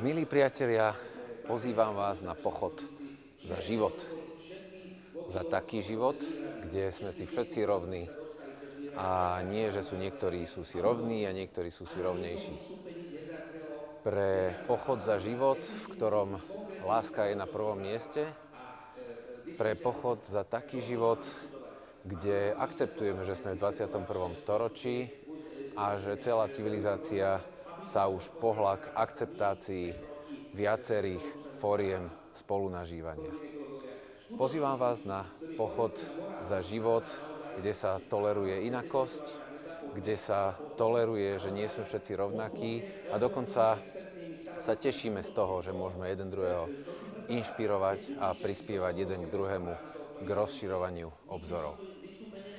Milí priatelia, pozývam vás na pochod za život. Za taký život, kde sme si všetci rovní. A nie, že sú niektorí sú si rovní a niektorí sú si rovnejší. Pre pochod za život, v ktorom láska je na prvom mieste. Pre pochod za taký život, kde akceptujeme, že sme v 21. storočí a že celá civilizácia sa už pohla k akceptácii viacerých fóriem spolunažívania. Pozývam vás na pochod za život, kde sa toleruje inakosť, kde sa toleruje, že nie sme všetci rovnakí a dokonca sa tešíme z toho, že môžeme jeden druhého inšpirovať a prispievať jeden k druhému k rozširovaniu obzorov.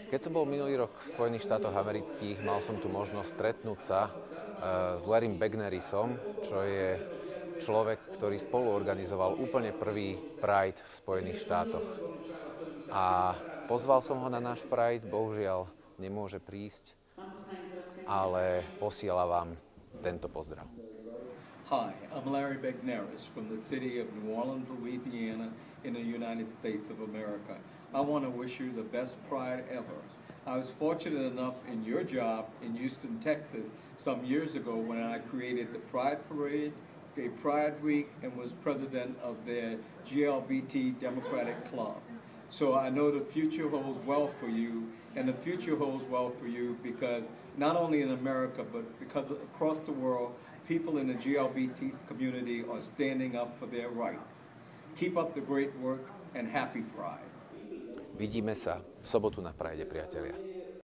Keď som bol minulý rok v Spojených štátoch amerických, mal som tu možnosť stretnúť sa s Larrym Begnerisom, čo je človek, ktorý spoluorganizoval úplne prvý Pride v Spojených štátoch. A pozval som ho na náš Pride, bohužiaľ nemôže prísť, ale posiela vám tento pozdrav. Hi, I'm Larry Begneris from the city of New Orleans, Louisiana, in the United States of America. I want to wish you the best Pride ever. I was fortunate enough in your job in Houston, Texas, some years ago when I created the Pride Parade, a Pride Week, and was president of their GLBT Democratic Club. So I know the future holds well for you, and the future holds well for you because not only in America, but because across the world, people in the GLBT community are standing up for their rights. Keep up the great work and happy Pride. Vidíme sa v sobotu na Pride, priatelia.